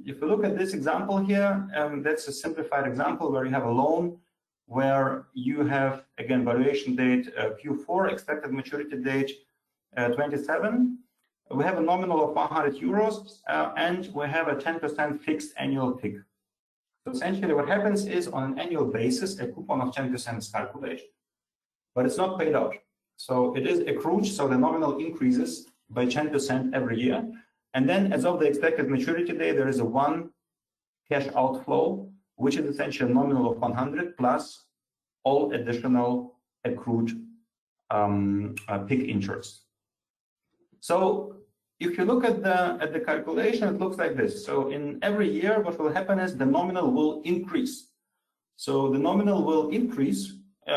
Speaker 3: If you look at this example here, that's a simplified example where you have a loan where you have, again, valuation date Q4, expected maturity date 27. We have a nominal of 100 euros and we have a 10% fixed annual PIK. So essentially what happens is on an annual basis, a coupon of 10% is calculated, but it's not paid out. So it is accrued, so the nominal increases by 10% every year. And then as of the expected maturity date, there is a one cash outflow, which is essentially a nominal of 100 plus all additional accrued PIK interest. So if you look at the calculation, it looks like this. So in every year, what will happen is the nominal will increase. So the nominal will increase,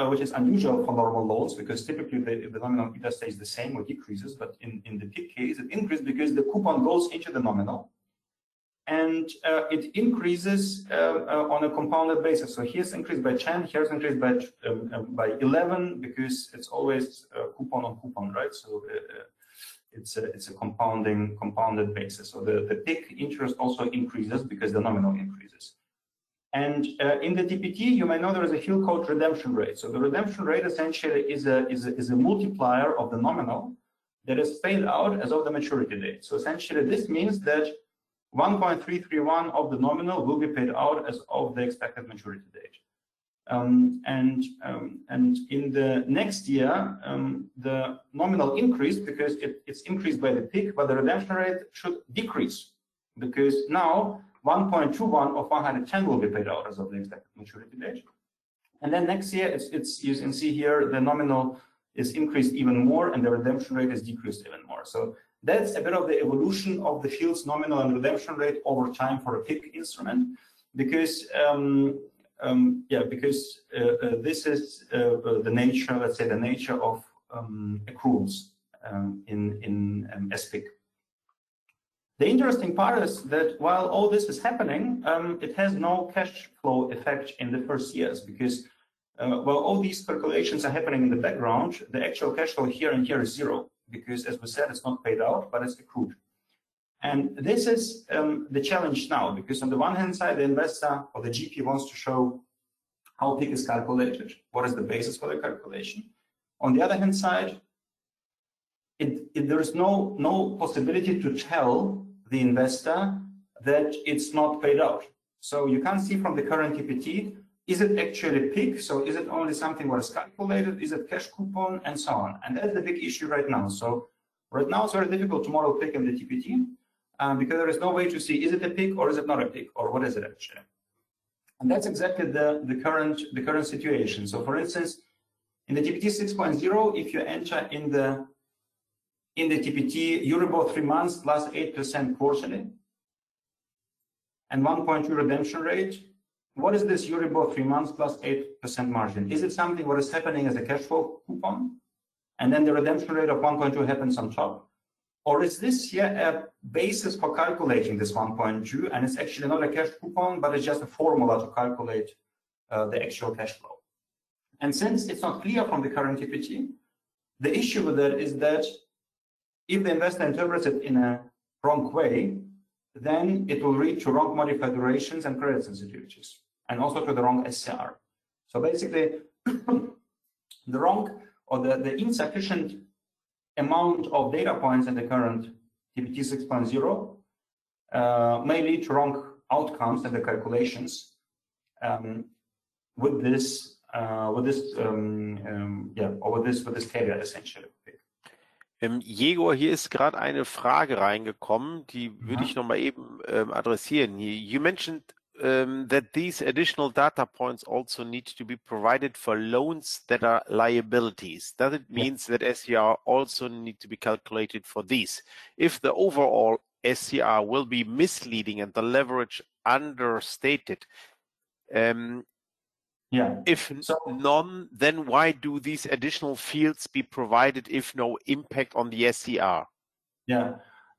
Speaker 3: which is unusual for normal loans, because typically the nominal either stays the same or decreases. But in the PIK case, it increases because the coupon goes into the nominal, and it increases on a compounded basis. So here's increased by 10, here's increased by 11, because it's always coupon on coupon, right? So it's a compounded basis. So the PIK interest also increases because the nominal increases. And in the TPT, you may know there is a field called redemption rate. So the redemption rate essentially is a multiplier of the nominal that is paid out as of the maturity date. So essentially, this means that 1.331 of the nominal will be paid out as of the expected maturity date. And in the next year, the nominal increased because it's increased by the PIK, but the redemption rate should decrease because now 1.21 of 110 will be paid out as of the expected maturity date. And then next year, you can see here, the nominal is increased even more and the redemption rate is decreased even more. So that's a bit of the evolution of the field's nominal and redemption rate over time for a PIK instrument, because this is the nature, let's say, the nature of accruals in SPIC. The interesting part is that while all this is happening, it has no cash flow effect in the first years, because while all these calculations are happening in the background, the actual cash flow here and here is zero, because as we said, it's not paid out, but it's accrued. And this is the challenge now, because on the one hand side, the investor or the GP wants to show how PIK is calculated, what is the basis for the calculation. On the other hand side, there is no possibility to tell the investor that it's not paid out. So you can't see from the current TPT, is it actually PIK? So is it only something what is calculated? Is it cash coupon? And so on. And that's the big issue right now. So right now it's very difficult to model PIK in the TPT because there is no way to see, is it a PIK or is it not a PIK, or what is it actually? And that's exactly the current situation. So for instance, in the TPT 6.0, if you enter in the TPT Euribor 3 months plus 8% quarterly and 1.2 redemption rate, what is this Euribor 3 months plus 8% margin? Is it something what is happening as a cash flow coupon, and then the redemption rate of 1.2 happens on top? Or is this here a basis for calculating this 1.2, and it's actually not a cash coupon, but it's just a formula to calculate the actual cash flow? And since it's not clear from the current TPT, the issue with that is that if the investor interprets it in a wrong way, then it will lead to wrong modified durations and credit sensitivities, and also to the wrong SCR. So basically, the wrong or the insufficient amount of data points in the current TPT 6.0 may lead to wrong outcomes in the calculations with this caveat essentially.
Speaker 2: Jegor, hier ist gerade eine Frage reingekommen, die würde ich nochmal eben adressieren. You mentioned that these additional data points also need to be provided for loans that are liabilities. Does it mean that SCR also need to be calculated for these? If the overall SCR will be misleading and the leverage understated, if none, then why do these additional fields be provided if no impact on the SCR?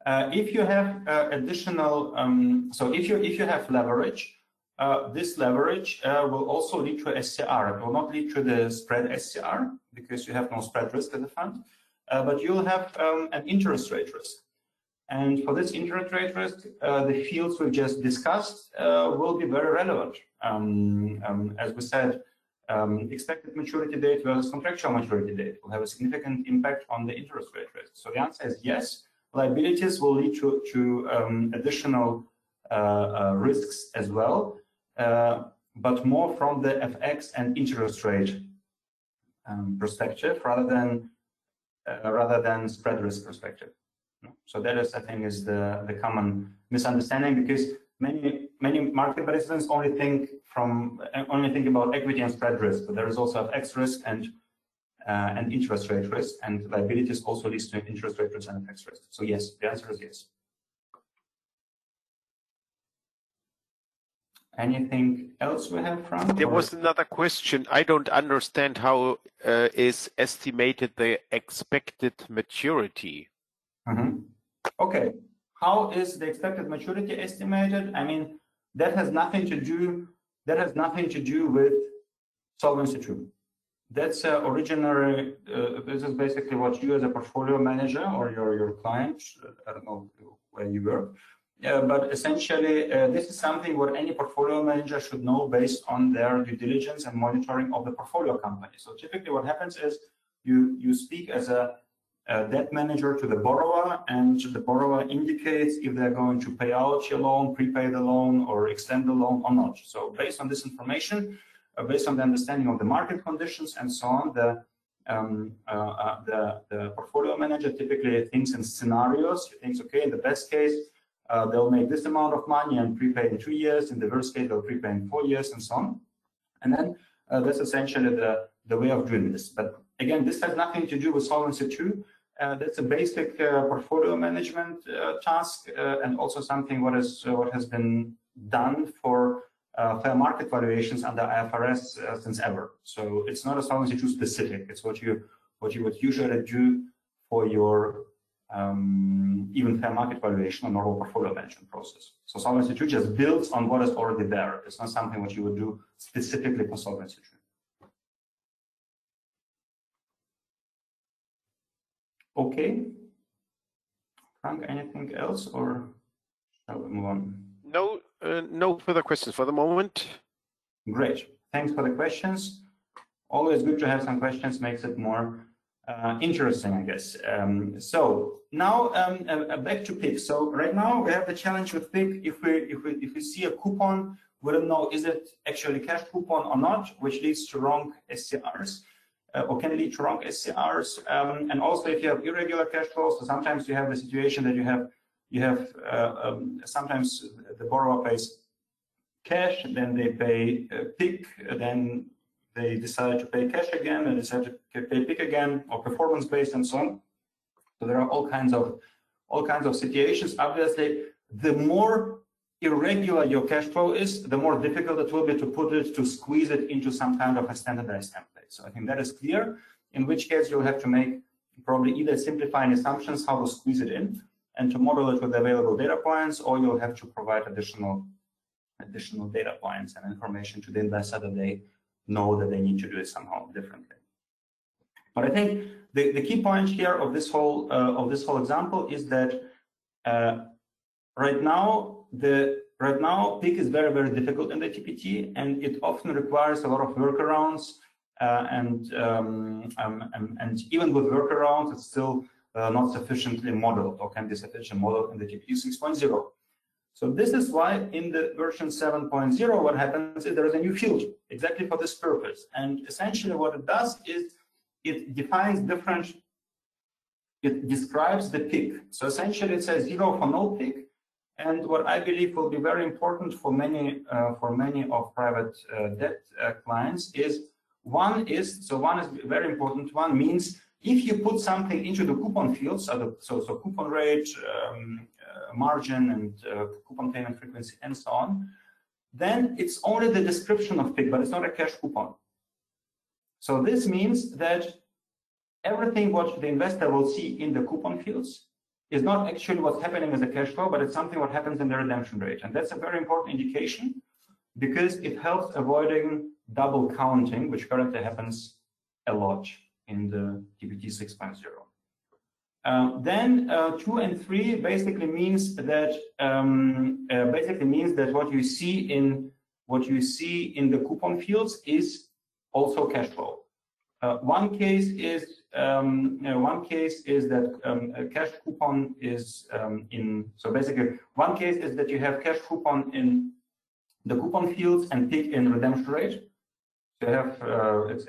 Speaker 3: If you have additional, so if you have leverage, this leverage will also lead to SCR. It will not lead to the spread SCR because you have no spread risk in the fund, but you'll have an interest rate risk. And for this interest rate risk, the fields we just discussed will be very relevant. As we said, expected maturity date versus contractual maturity date will have a significant impact on the interest rate risk. So the answer is yes. Liabilities will lead to additional risks as well, but more from the FX and interest rate perspective rather than spread risk perspective. So that is, I think, is the common misunderstanding, because many market participants only think about equity and spread risk, but there is also FX risk, and and interest rate risk, and liabilities also leads to interest rate risk and FX risk. So yes, the answer is yes. Anything else we have, Frank?
Speaker 2: There was another question. I don't understand how is estimated the expected maturity.
Speaker 3: Okay, how is the expected maturity estimated? I mean, that has nothing to do with Solvency II. That's originally, this is basically what you as a portfolio manager or your client, I don't know where you work, but essentially this is something what any portfolio manager should know based on their due diligence and monitoring of the portfolio company. So typically what happens is you speak as a debt manager to the borrower, and the borrower indicates if they're going to pay out your loan, prepay the loan, or extend the loan or not. So based on this information, based on the understanding of the market conditions and so on, the portfolio manager typically thinks in scenarios. He thinks, okay, in the best case, they'll make this amount of money and prepay in 2 years. In the worst case, they'll prepay in 4 years and so on. And then that's essentially the way of doing this. But again, this has nothing to do with Solvency II. That's a basic portfolio management task, and also something what has been done for fair market valuations under IFRS since ever. So it's not a Solvency II specific. It's what you would usually do for your even fair market valuation or normal portfolio management process. So Solvency II just builds on what is already there. It's not something what you would do specifically for Solvency II. Okay, Frank, anything else, or shall we move on?
Speaker 2: No, no further questions for the moment.
Speaker 3: Great, thanks for the questions. Always good to have some questions, makes it more interesting, I guess. So now back to PIK. So right now we have the challenge with PIK. If we see a coupon, we don't know is it actually cash coupon or not, which leads to wrong SCRs. Or can lead to wrong SCRs, and also if you have irregular cash flows, so sometimes you have the situation that you have sometimes the borrower pays cash, then they pay PIK, then they decide to pay cash again, and decide to pay PIK again, or performance based and so on. So there are all kinds of situations. Obviously, the more irregular your cash flow is, the more difficult it will be to squeeze it into some kind of a standardized template. So I think that is clear, in which case you'll have to make probably either simplifying assumptions how to squeeze it in and to model it with available data points, or you'll have to provide additional data points and information to the investor that they know that they need to do it somehow differently. But I think the key point here of this whole example is that right now PIK is very, very difficult in the TPT, and it often requires a lot of workarounds. And even with workarounds, it's still not sufficiently modeled, or can be sufficiently modeled in the TPT 6.0. So this is why in the version 7.0, what happens is there is a new field exactly for this purpose. And essentially what it does is it describes the PIK. So essentially it says 0 for no PIK. And what I believe will be very important for many of private debt clients is one is very important. One means if you put something into the coupon field, so coupon rate, margin, and coupon payment frequency, and so on, then it's only the description of PIK, but it's not a cash coupon. So this means that everything what the investor will see in the coupon fields is not actually what's happening as a cash flow, but it's something what happens in the redemption rate. And that's a very important indication because it helps avoiding double counting, which currently happens a lot in the TPT 6.0. Then 2 and 3 basically means that what you see in the coupon fields is also cash flow. One case is that a cash coupon is one case is that you have cash coupon in the coupon fields and PIK in redemption rate. So you have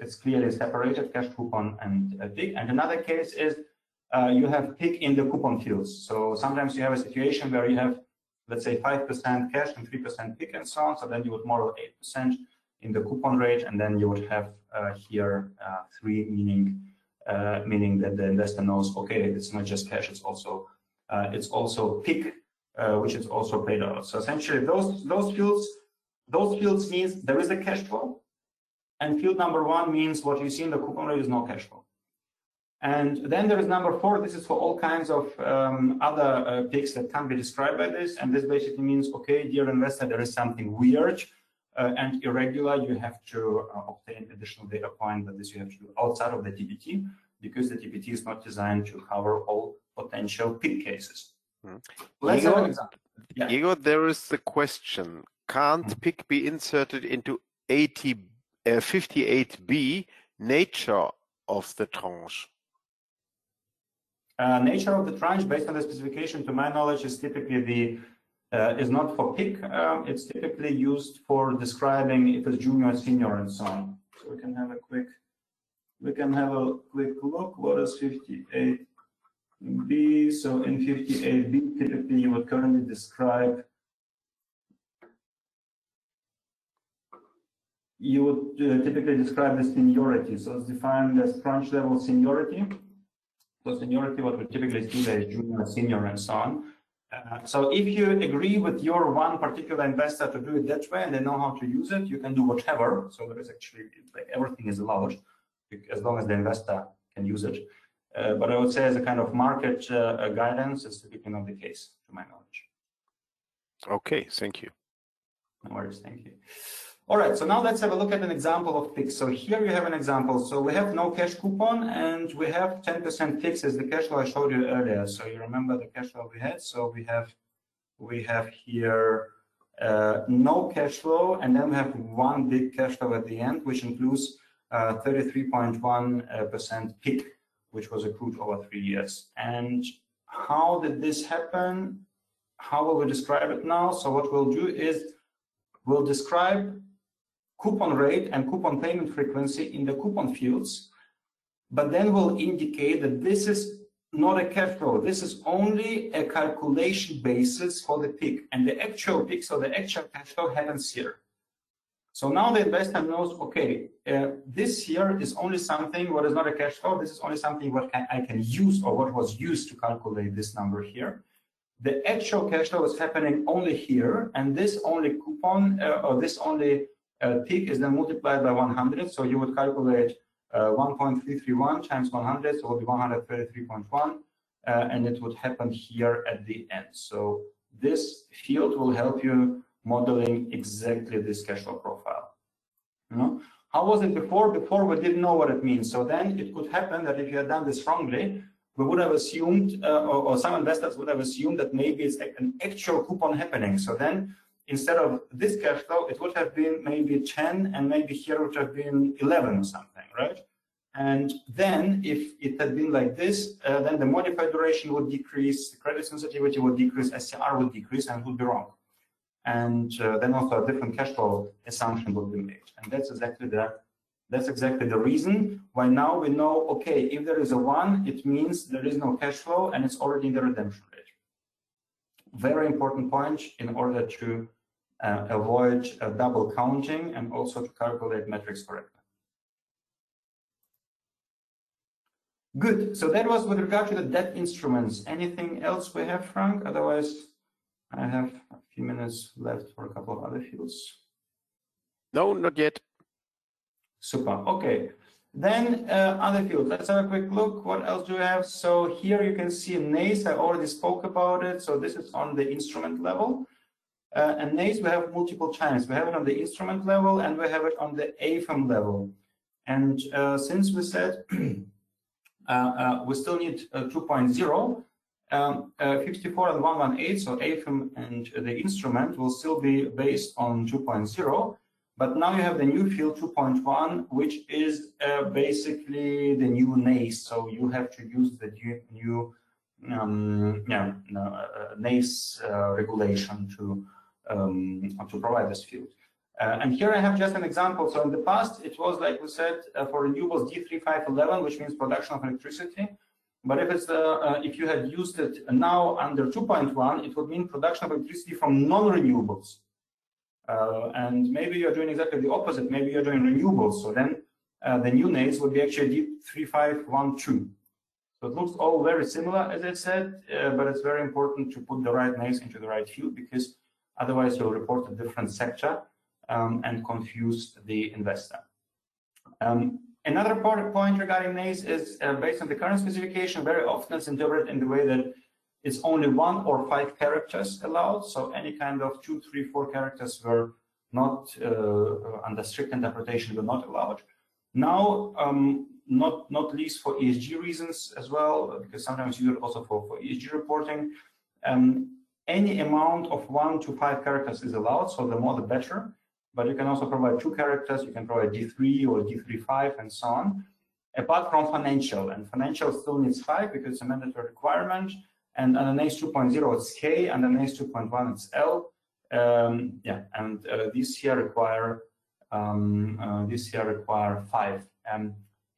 Speaker 3: it's clearly separated, cash coupon and PIK. And another case is you have PIK in the coupon fields. So sometimes you have a situation where you have, let's say, 5% cash and 3% PIK and so on. So then you would model 8% in the coupon rate, and then you would have here 3, meaning that the investor knows, okay, it's not just cash, it's also PIK, which is also paid out. So essentially, those fields means there is a cash flow, and field number 1 means what you see in the coupon rate is no cash flow. And then there is number 4. This is for all kinds of other PIKs that can be described by this, and this basically means, okay, dear investor, there is something weird and irregular. You have to obtain additional data point, but this you have to do outside of the TPT, because the TPT is not designed to cover all potential PIK cases. Let's have an example. Yeah.
Speaker 2: Jegor, there is the question, can't PIK be inserted into 58B, nature of the tranche?
Speaker 3: Nature of the tranche, based on the specification, to my knowledge, is typically is not for PIK. It's typically used for describing if it's junior, senior, and so on. So we can have a quick look. What is 58B? So in 58B, typically you would currently describe. You would typically describe the seniority. So it's defined as tranche level seniority. So seniority, what we typically do there is junior, senior, and so on. So if you agree with your one particular investor to do it that way and they know how to use it, you can do whatever. So there is actually, like, everything is allowed as long as the investor can use it. But I would say as a kind of market guidance, it's typically not the case, to my knowledge.
Speaker 2: Okay, thank you.
Speaker 3: No worries, thank you. All right, so now let's have a look at an example of PIK. So here you have an example. So we have no cash coupon and we have 10% PIK as the cash flow I showed you earlier. So you remember the cash flow we had. So we have here no cash flow, and then we have one big cash flow at the end, which includes 33.1% PIK, which was accrued over 3 years. And how did this happen? How will we describe it now? So what we'll do is we'll describe coupon rate and coupon payment frequency in the coupon fields, but then we'll indicate that this is not a cash flow. This is only a calculation basis for the PIK, and the actual PIK, so the actual cash flow, happens here. So now the investor knows, okay, this here is only something what is not a cash flow. This is only something what I can use, or what was used to calculate this number here. The actual cash flow is happening only here, and this only coupon or this only PIK is then multiplied by 100. So you would calculate 1.331 times 100, so it would be 133.1, and it would happen here at the end. So this field will help you modeling exactly this cash flow profile. You know, how was it before? Before we didn't know what it means. So then it could happen that if you had done this wrongly, we would have assumed, or some investors would have assumed that maybe it's like an actual coupon happening. So then instead of this cash flow, it would have been maybe 10, and maybe here would have been 11 or something, right? And then if it had been like this, then the modified duration would decrease, the credit sensitivity would decrease, SCR would decrease, and it would be wrong. And then also a different cash flow assumption would be made. And that's exactly the reason why now we know, okay, if there is a 1, it means there is no cash flow and it's already in the redemption rate. Very important point in order to avoid double counting and also to calculate metrics correctly. Good, so that was with regard to the debt instruments. Anything else we have, Frank? Otherwise, I have a few minutes left for a couple of other fields.
Speaker 2: No, not yet.
Speaker 3: Super, okay. Then other fields, let's have a quick look. What else do we have? So here you can see NACE, I already spoke about it. So this is on the instrument level. And NACE, we have multiple channels. We have it on the instrument level and we have it on the AFM level. And since we said we still need 2.0, 54 and 118, so AFM and the instrument will still be based on 2.0. But now you have the new field 2.1, which is basically the new NACE. So you have to use the new NACE regulation to provide this field. And here I have just an example. So in the past, it was like we said for renewables D3511, which means production of electricity. But if it's if you had used it now under 2.1, it would mean production of electricity from non-renewables. And maybe you're doing exactly the opposite. Maybe you're doing renewables. So then the new NACE would be actually D3512. So it looks all very similar, as I said, but it's very important to put the right NACE into the right field, because otherwise you'll report a different sector and confuse the investor. Another point regarding NACE is based on the current specification, very often it's interpreted in the way that it's only 1 or 5 characters allowed. So any kind of 2, 3, 4 characters were not under strict interpretation, were not allowed. Now, not least for ESG reasons as well, because sometimes you use it also for ESG reporting. Any amount of 1 to 5 characters is allowed, so the more the better. But you can also provide 2 characters, you can provide D3 or D35 and so on. Apart from financial, and financial still needs 5 because it's a mandatory requirement. And under NACE 2.0 it's K, under NACE 2.1 it's L. These here require 5.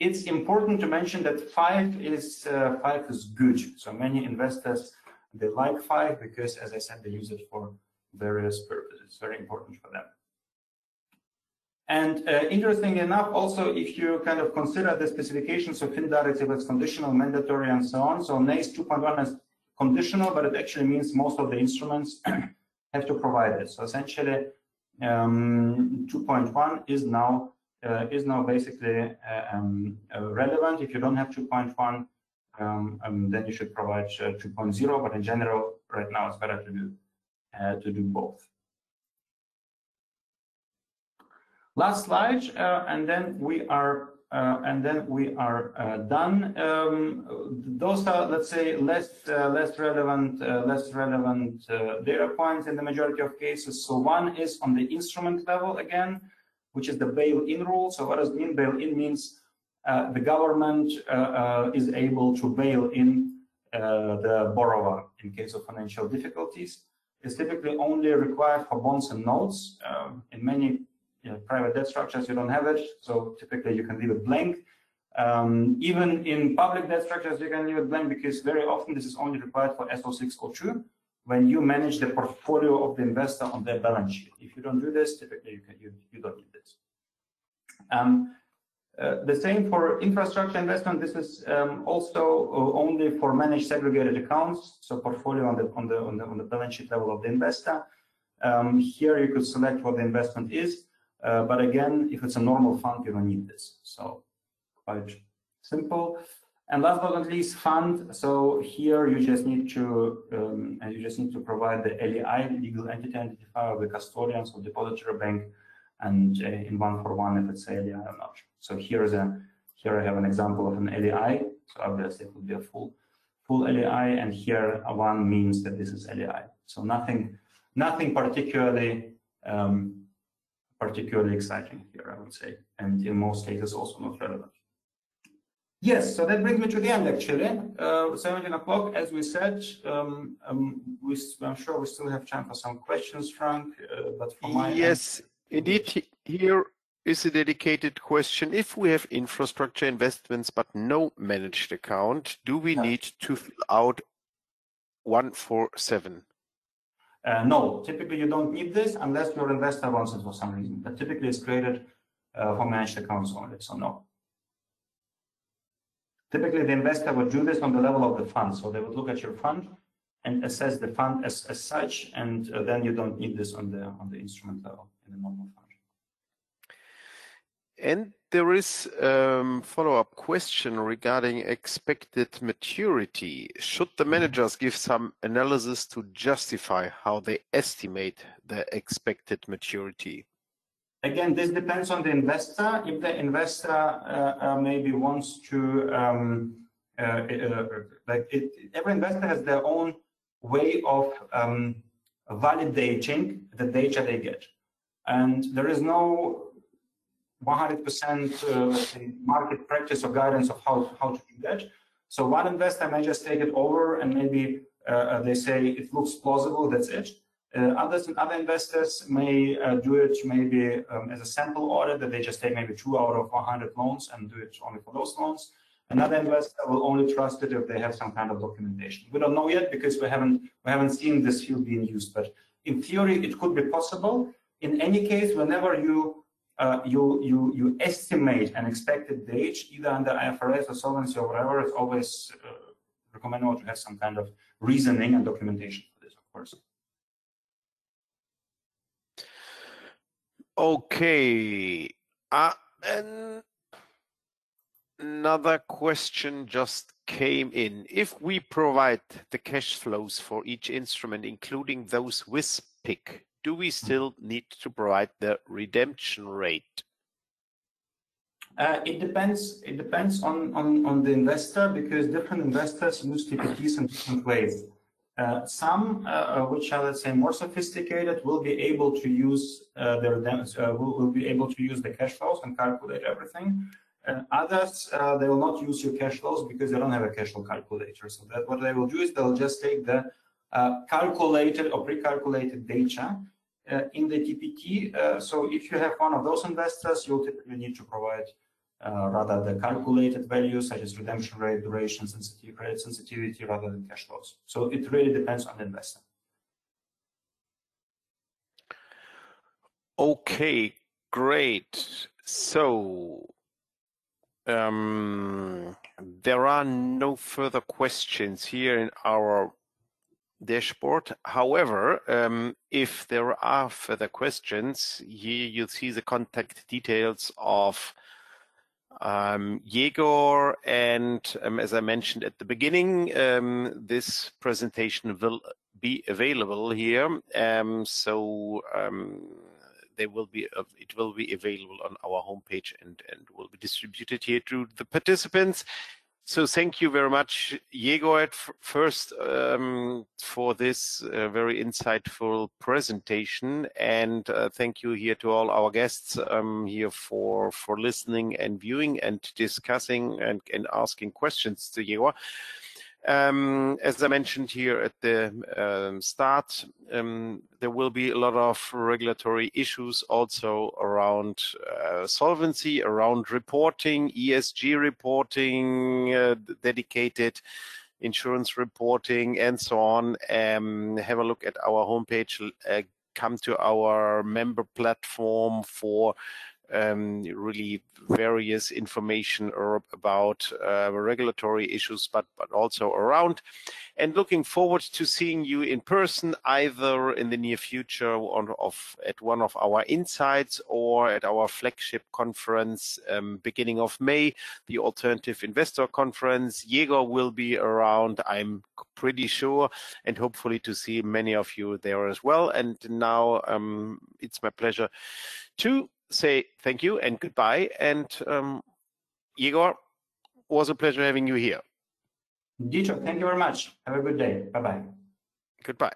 Speaker 3: It's important to mention that 5 is good. So many investors, they like 5 because, as I said, they use it for various purposes. It's very important for them. And interestingly enough, also, if you kind of consider the specifications of FIN directive as conditional, mandatory, and so on, so NACE 2.1 is conditional, but it actually means most of the instruments have to provide it. So essentially, 2.1 is now basically relevant. If you don't have 2.1, then you should provide 2.0. But in general, right now it's better to do both. Last slide, and then we are done. Those are, let's say, less relevant data points in the majority of cases. So one is on the instrument level again, which is the bail-in rule. So what does it mean? Bail-in means the government is able to bail in the borrower in case of financial difficulties. It's typically only required for bonds and notes. In many private debt structures, you don't have it, so typically you can leave it blank. Even in public debt structures, you can leave it blank because very often this is only required for SO602 when you manage the portfolio of the investor on their balance sheet. If you don't do this, typically you don't need this. The same for infrastructure investment. This is also only for managed segregated accounts, so portfolio on the balance sheet level of the investor. Here you could select what the investment is. But again, if it's a normal fund, you don't need this. So quite simple. And last but not least, fund. So here you just need to provide the LEI, legal entity identifier of the custodian, so depository bank, and in 141 if it's LEI or not. So here I have an example of an LEI. So obviously it would be a full LEI, and here one means that this is LEI. So nothing particularly exciting here, I would say, and in most cases also not relevant. Yes, so that brings me to the end actually. 17 o'clock, as we said. I'm sure we still have time for some questions, Frank. But for my
Speaker 2: yes, indeed, here is a dedicated question. If we have infrastructure investments but no managed account, do we need to fill out 147?
Speaker 3: No, typically you don't need this unless your investor wants it for some reason. But typically it's created for managed accounts only, so no. Typically the investor would do this on the level of the fund. So they would look at your fund and assess the fund as such, and then you don't need this on the instrument level in the normal fund.
Speaker 2: And there is a follow-up question regarding expected maturity. Should the managers give some analysis to justify how they estimate the expected maturity?
Speaker 3: Again, this depends on the investor. If the investor maybe wants to, every investor has their own way of validating the data they get. And there is no 100% market practice or guidance of how to do that. So one investor may just take it over and maybe they say it looks plausible, that's it. Other investors may do it maybe as a sample audit, that they just take maybe 2 out of 100 loans and do it only for those loans. Another investor will only trust it if they have some kind of documentation. We don't know yet because we haven't seen this field being used, but in theory it could be possible. in any case, whenever you estimate an expected date, either under IFRS or Solvency or whatever, it's always recommendable to have some kind of reasoning and documentation for this, of course.
Speaker 2: Okay. And another question just came in. If we provide the cash flows for each instrument, including those with PIK, do we still need to provide the redemption rate?
Speaker 3: It depends. It depends on the investor, because different investors use TPTs in different ways. Some, which are, let's say, more sophisticated, will be able to use will be able to use the cash flows and calculate everything. Others, they will not use your cash flows because they don't have a cash flow calculator. So that what they will do is they'll just take the calculated or pre-calculated data in the TPT. So if you have one of those investors, you'll typically need to provide rather the calculated values such as redemption rate, duration, sensitivity, rather than cash flows. So it really depends on the investor.
Speaker 2: Okay, great. So there are no further questions here in our dashboard. However, if there are further questions, here you'll see the contact details of Jegor, and as I mentioned at the beginning, this presentation will be available here. They will be it will be available on our homepage and will be distributed here to the participants. So thank you very much, Jegor, first for this very insightful presentation, and thank you here to all our guests here for listening and viewing and discussing and asking questions to Jegor. As I mentioned here at the start, there will be a lot of regulatory issues also around solvency, around reporting, ESG reporting, dedicated insurance reporting, and so on. Have a look at our homepage, come to our member platform for really various information about regulatory issues, but also around. And looking forward to seeing you in person, either in the near future at one of our insights or at our flagship conference beginning of May, the Alternative Investor Conference. Jegor will be around, I'm pretty sure, and hopefully to see many of you there as well. And now it's my pleasure to say thank you and goodbye. And Jegor, was a pleasure having you here.
Speaker 3: Dieter, thank you very much. Have a good day. Bye-bye.
Speaker 2: Goodbye.